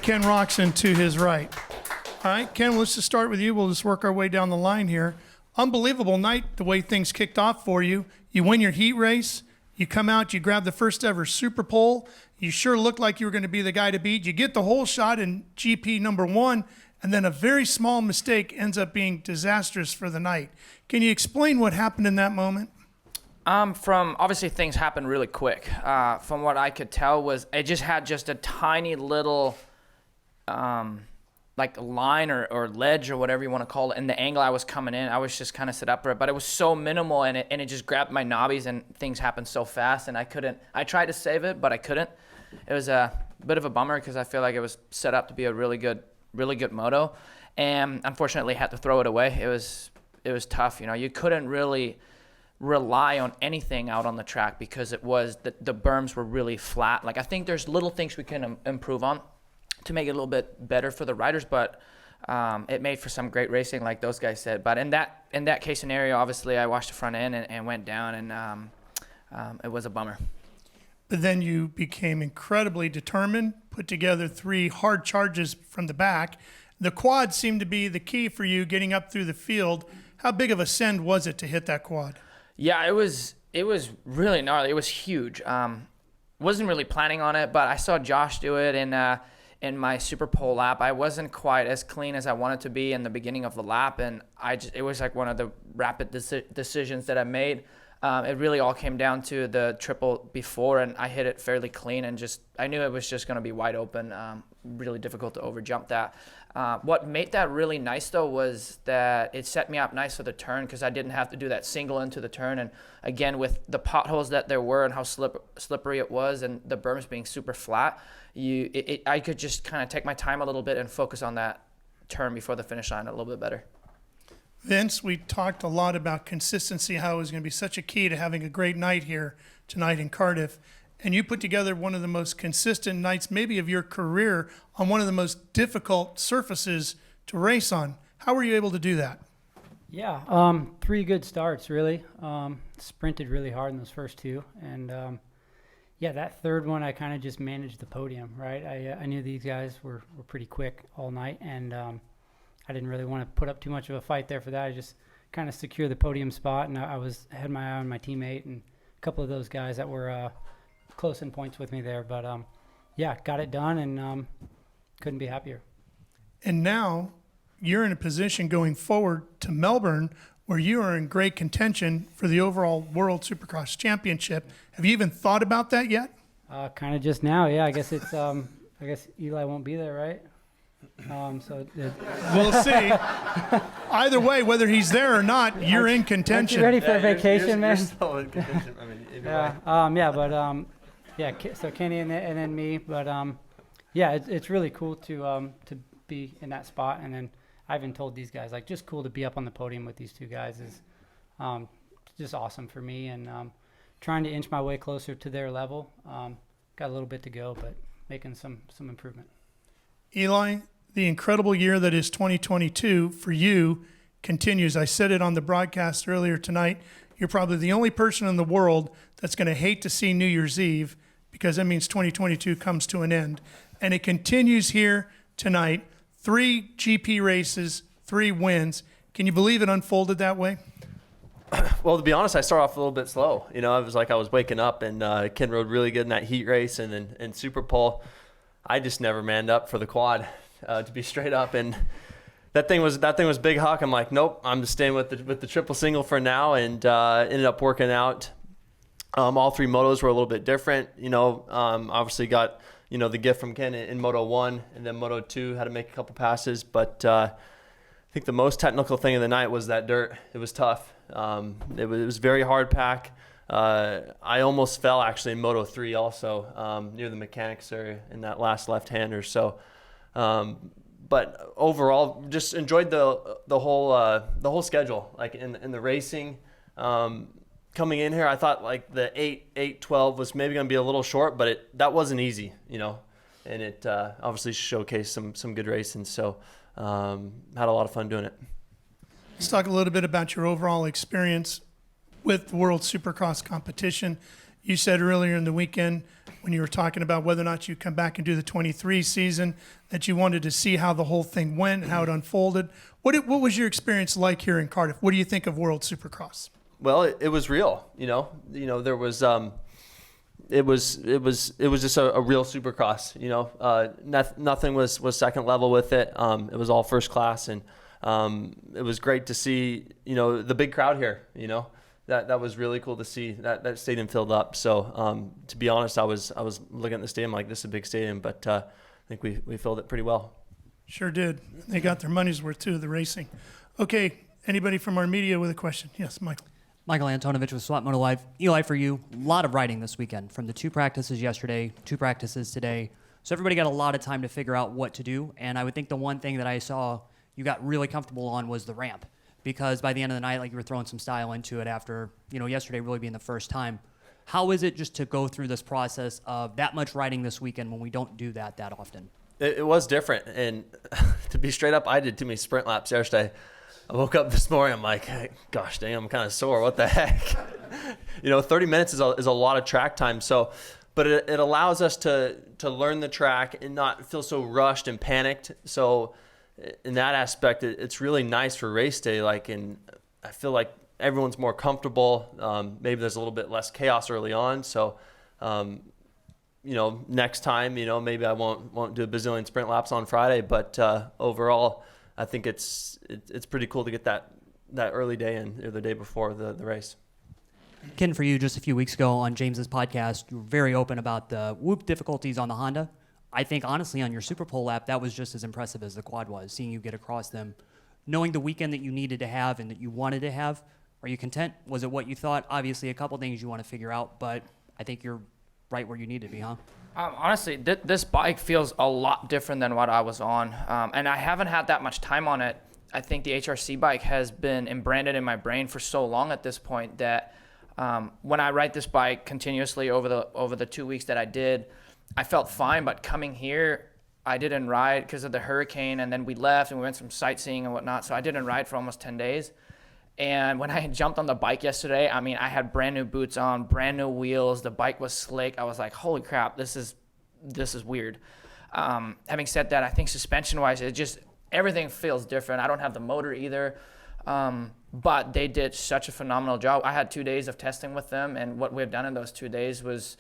and Ken Roczen to his right. All right, Ken, let's just start with you. We'll just work our way down the line here. Unbelievable night, the way things kicked off for you. You win your heat race. You come out, you grab the first ever Super Pole. You sure looked like you were going to be the guy to beat. You get the whole shot in GP number 1, and then a very small mistake ends up being disastrous for the night. Can you explain what happened in that moment? From obviously things happened really quick. From what I could tell was it just had just a tiny little like line or ledge or whatever you want to call it. And the angle I was coming in, I was just kind of set up for it, but it was so minimal and it just grabbed my knobbies and things happened so fast and I tried to save it, but I couldn't. It was a bit of a bummer because I feel like it was set up to be a really good moto, and unfortunately had to throw it away. It was tough. You know, you couldn't really rely on anything out on the track because it was the berms were really flat. Like I think there's little things we can improve on to make it a little bit better for the riders, but it made for some great racing, like those guys said. But in that case scenario, obviously I washed the front end and went down, and it was a bummer. But then you became incredibly determined, put together 3 hard charges from the back. The quad seemed to be the key for you getting up through the field. How big of a send was it to hit that quad? Yeah, it was really gnarly. It was huge. Wasn't really planning on it, but I saw Josh do it in my Super Pole lap. I wasn't quite as clean as I wanted to be in the beginning of the lap, and it was like one of the rapid decisions that I made. It really all came down to the triple before, and I hit it fairly clean, and I knew it was just going to be wide open. Really difficult to overjump that. What made that really nice though was that it set me up nice for the turn because I didn't have to do that single into the turn. And again, with the potholes that there were and how slippery it was, and the berms being super flat, I could just kind of take my time a little bit and focus on that turn before the finish line a little bit better. Vince, we talked a lot about consistency, how it was going to be such a key to having a great night here tonight in Cardiff. And you put together one of the most consistent nights maybe of your career on one of the most difficult surfaces to race on. How were you able to do that? Yeah, 3 good starts, really. Sprinted really hard in those first 2. And, yeah, that third one I kind of just managed the podium, right? I knew these guys were pretty quick all night, and I didn't really want to put up too much of a fight there for that. I just kind of secured the podium spot, and I had my eye on my teammate and a couple of those guys that were close in points with me there. But, yeah, got it done and couldn't be happier. And now you're in a position going forward to Melbourne where you are in great contention for the overall World Supercross Championship. Have you even thought about that yet? Kind of just now, yeah. I guess it's I guess Eli won't be there, right? We'll see. Either way, whether he's there or not, you're in contention. You ready for a vacation, man? You're still in contention. I mean, so Kenny and then me, but yeah, it's really cool to be in that spot. And then I even told these guys, like, just cool to be up on the podium with these 2 guys is just awesome for me, and trying to inch my way closer to their level. Got a little bit to go, but making some improvement. Eli, the incredible year that is 2022 for you continues. I said it on the broadcast earlier tonight. You're probably the only person in the world that's going to hate to see New Year's Eve because that means 2022 comes to an end. And it continues here tonight. 3 GP races, 3 wins. Can you believe it unfolded that way? Well, to be honest, I started off a little bit slow. You know, it was like I was waking up, and Ken rode really good in that heat race, and then in Super Pole, I just never manned up for the quad, to be straight up. And that thing was big huck. I'm like, nope, I'm just staying with the triple single for now, and ended up working out. All 3 motos were a little bit different. You know, obviously got, you know, the gift from Ken in Moto 1, and then Moto 2 had to make a couple passes. But I think the most technical thing of the night was that dirt. It was tough. It was very hard pack. I almost fell actually in Moto 3 also, near the mechanics area in that last left-hander. So, but overall, just enjoyed the whole schedule. Like in the racing, coming in here, I thought like the 8-12 was maybe going to be a little short, but that wasn't easy, you know, and it obviously showcased some good racing. So, had a lot of fun doing it. Let's talk a little bit about your overall experience with the World Supercross competition. You said earlier in the weekend when you were talking about whether or not you come back and do the 23 season that you wanted to see how the whole thing went and how it unfolded. What was your experience like here in Cardiff? What do you think of World Supercross? Well, it was real. There was it was just a real Supercross. Nothing was second level with it. It was all first class, and it was great to see the big crowd here. That was really cool to see that stadium filled up. So to be honest, I was looking at the stadium like, this is a big stadium, but I think we filled it pretty well. Sure did. They got their money's worth too, the racing. Okay, anybody from our media with a question? Yes, Michael. Michael Antonovich with Swap Moto Live. Eli, for you, a lot of riding this weekend from the 2 practices yesterday, 2 practices today. So everybody got a lot of time to figure out what to do. And I would think the one thing that I saw you got really comfortable on was the ramp, because by the end of the night, like, you were throwing some style into it after, yesterday really being the first time. How is it just to go through this process of that much riding this weekend when we don't do that often? It was different. And to be straight up, I did too many sprint laps yesterday. I woke up this morning, I'm like, hey, gosh dang, I'm kind of sore. What the heck? 30 minutes is a lot of track time. But it allows us to learn the track and not feel so rushed and panicked. So in that aspect, it's really nice for race day. And I feel like everyone's more comfortable. Maybe there's a little bit less chaos early on. So, next time, maybe I won't do a bazillion sprint laps on Friday. But overall, I think it's pretty cool to get that early day in, or the day before the race. Ken, for you, just a few weeks ago on James's podcast, you were very open about the whoop difficulties on the Honda. I think, honestly, on your Super Pole lap, that was just as impressive as the quad was, seeing you get across them. Knowing the weekend that you needed to have and that you wanted to have, are you content? Was it what you thought? Obviously, a couple things you want to figure out, but I think you're right where you need to be, huh? Honestly, this bike feels a lot different than what I was on, and I haven't had that much time on it. I think the HRC bike has been embranded in my brain for so long at this point that when I ride this bike continuously over the 2 weeks that I did, I felt fine. But coming here, I didn't ride because of the hurricane, and then we left and we went some sightseeing and whatnot. So I didn't ride for almost 10 days. And when I jumped on the bike yesterday, I mean, I had brand new boots on, brand new wheels. The bike was slick. I was like, holy crap, this is weird. Having said that, I think suspension-wise, everything feels different. I don't have the motor either. But they did such a phenomenal job. I had 2 days of testing with them, and what we've done in those 2 days was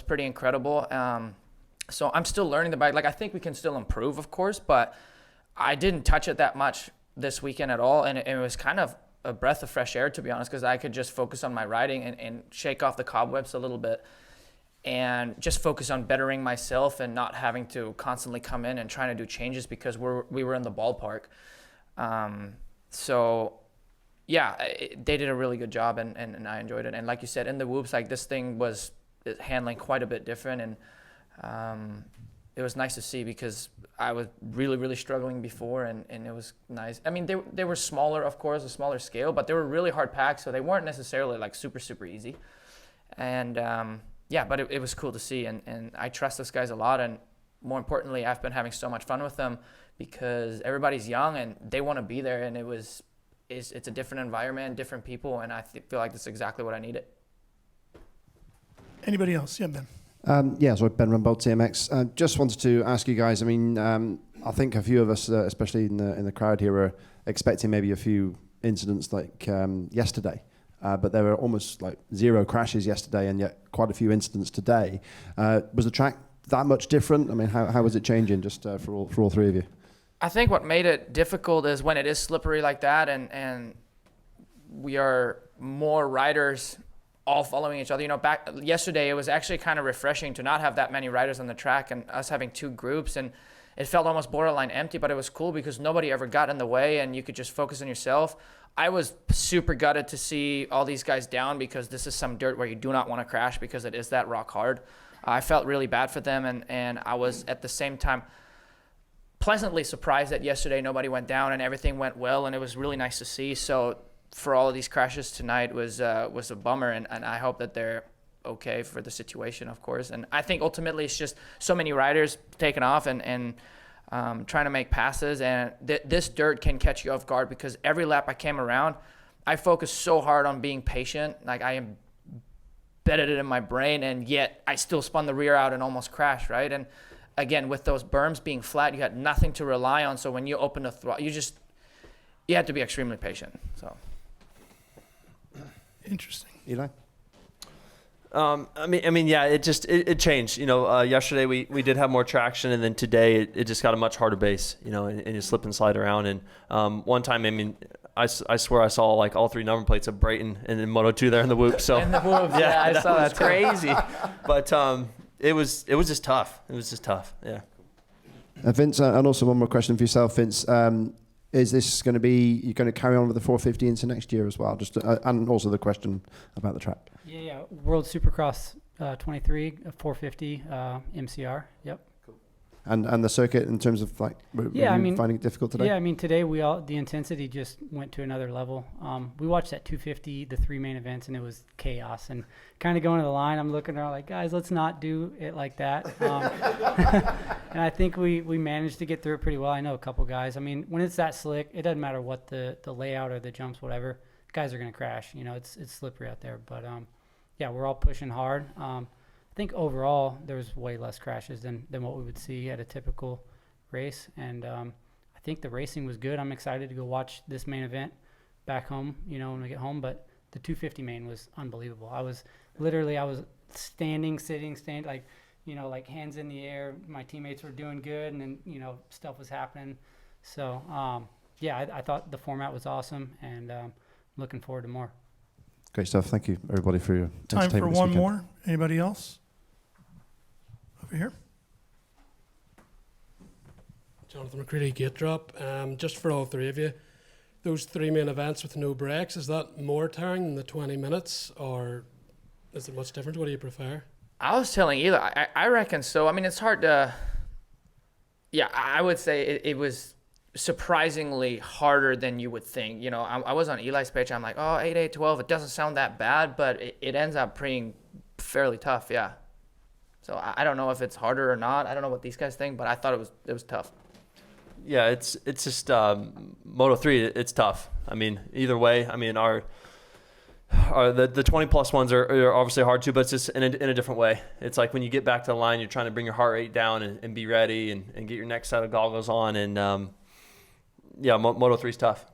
pretty incredible. So I'm still learning the bike. I think we can still improve, of course, but I didn't touch it that much this weekend at all, and it was kind of a breath of fresh air, to be honest, because I could just focus on my riding and shake off the cobwebs a little bit and just focus on bettering myself and not having to constantly come in and trying to do changes because we were in the ballpark. So yeah, they did a really good job, and I enjoyed it. And like you said, in the whoops, this thing was handling quite a bit different, and it was nice to see because I was really, really struggling before, and it was nice. I mean, they were smaller, of course, a smaller scale, but they were really hard packed, so they weren't necessarily super, super easy. And yeah, but it was cool to see, and I trust those guys a lot, and more importantly, I've been having so much fun with them because everybody's young and they want to be there, and it's a different environment, different people, and I feel like that's exactly what I needed. Anybody else? Yeah, Ben. So Ben Rumbold, TMX. Just wanted to ask you guys, I mean, I think a few of us, especially in the crowd here, are expecting maybe a few incidents like yesterday. But there were almost 0 crashes yesterday and yet quite a few incidents today. Was the track that much different? I mean, how was it changing just for all three of you? I think what made it difficult is when it is slippery like that and we are more riders all following each other. Back yesterday, it was actually kind of refreshing to not have that many riders on the track and us having 2 groups, and it felt almost borderline empty, but it was cool because nobody ever got in the way and you could just focus on yourself. I was super gutted to see all these guys down because this is some dirt where you do not want to crash because it is that rock hard. I felt really bad for them, and I was at the same time pleasantly surprised that yesterday nobody went down and everything went well, and it was really nice to see. So for all of these crashes tonight was a bummer, and I hope that they're okay for the situation, of course. And I think ultimately it's just so many riders taking off and trying to make passes, and this dirt can catch you off guard because every lap I came around, I focused so hard on being patient. I am embedded it in my brain, and yet I still spun the rear out and almost crashed, right? And again, with those berms being flat, you got nothing to rely on. So when you open the throttle, you have to be extremely patient. So Interesting. Eli? Yeah, it changed. Yesterday we did have more traction, and then today it just got a much harder base, and you slip and slide around. And one time, I swear I saw like all 3 number plates of Brayton and then Moto2 there in the whoop. So in the whoops, yeah, I saw that was crazy. But it was just tough. It was just tough. Yeah. Vince, and also one more question for yourself, Vince. Is this going to be, you're going to carry on with the 450 into next year as well? And also the question about the track. Yeah. World Supercross 23, 450 MCR. Yep. And the circuit in terms of like, finding it difficult today? Yeah, today the intensity just went to another level. We watched that 250, the 3 main events, and it was chaos. And kind of going to the line, I'm looking around like, guys, let's not do it like that. And I think we managed to get through it pretty well. I know a couple guys. When it's that slick, it doesn't matter what the layout or the jumps, whatever. Guys are going to crash. It's slippery out there. But, we're all pushing hard. I think overall there was way less crashes than what we would see at a typical race, and I think the racing was good. I'm excited to go watch this main event back home, when we get home. But the 250 main was unbelievable. I was standing, sitting, like hands in the air. My teammates were doing good, and then stuff was happening. So I thought the format was awesome, and looking forward to more. Great stuff. Thank you, everybody, for your Time for entertainment this one weekend. more. Anybody else? Over here. Jonathan McCready, GateDrop. Just for all 3 of you, those 3 main events with no breaks, is that more tiring than the 20 minutes, or is it much different? What do you prefer? I was telling Eli, I reckon so. It's hard to. Yeah, I would say it was surprisingly harder than you would think. I was on Eli's page. I'm like, oh, 8, 8, 12. It doesn't sound that bad, but it ends up being fairly tough. Yeah. So I don't know if it's harder or not. I don't know what these guys think, but I thought it was tough. Yeah, it's just Moto3. It's tough. Either way. The 20 plus ones are obviously hard too, but it's just in a different way. It's like when you get back to the line, you're trying to bring your heart rate down and be ready and get your next set of goggles on. And Moto3 is tough.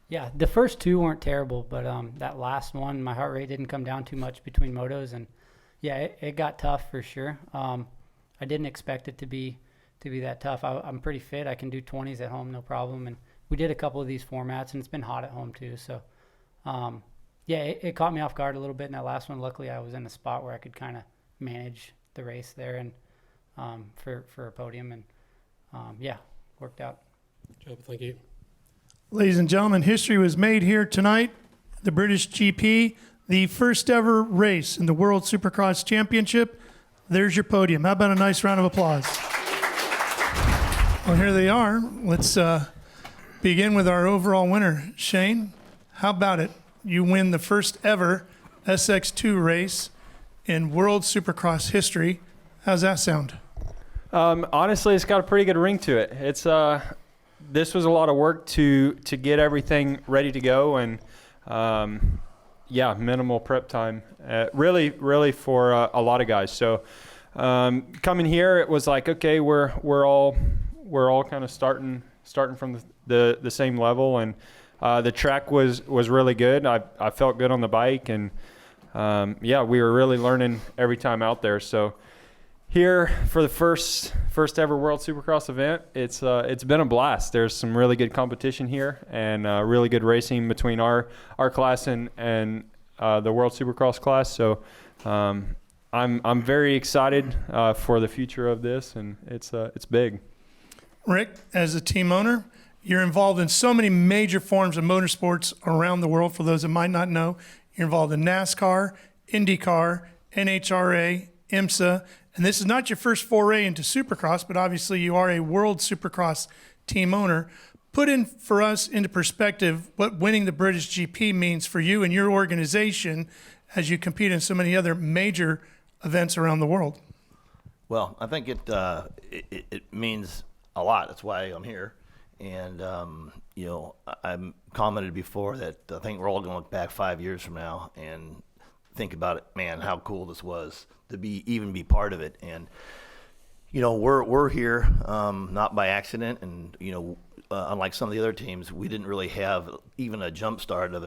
Yeah, the first 2 weren't terrible, but that last one, my heart rate didn't come down too much between motos, and it got tough for sure. I didn't expect it to be that tough. I'm pretty fit. I can do 20s at home, no problem. And we did a couple of these formats, and it's been hot at home too. So, it caught me off guard a little bit in that last one. Luckily, I was in a spot where I could kind of manage the race there and for a podium, and worked out. Job, thank you. Ladies and gentlemen, history was made here tonight. The British GP, the first ever race in the World Supercross Championship. There's your podium. How about a nice round of applause? Well, here they are. Let's begin with our overall winner. Shane, how about it? You win the first ever SX2 race in World Supercross history. How's that sound? Honestly, it's got a pretty good ring to it. It's this was a lot of work to get everything ready to go, and minimal prep time. Really for a lot of guys. So coming here, it was like, okay, we're all kind of starting from the same level, and the track was really good. I felt good on the bike, and we were really learning every time out there. So here for the first ever World Supercross event, it's been a blast. There's some really good competition here, and really good racing between our class and the World Supercross class. So I'm very excited for the future of this, and it's big. Rick, as a team owner, you're involved in so many major forms of motorsports around the world. For those that might not know, you're involved in NASCAR, IndyCar, NHRA, IMSA, and this is not your first foray into Supercross, but obviously you are a World Supercross team owner. Put in for us into perspective what winning the British GP means for you and your organization as you compete in so many other major events around the world. Well, I think it means a lot. That's why I'm here. And, I commented before that I think we're all going to look back 5 years from now and think about it, man, how cool this was to even be part of it. And you know, we're here not by accident, and you know, unlike some of the other teams, we didn't really have even a jump start of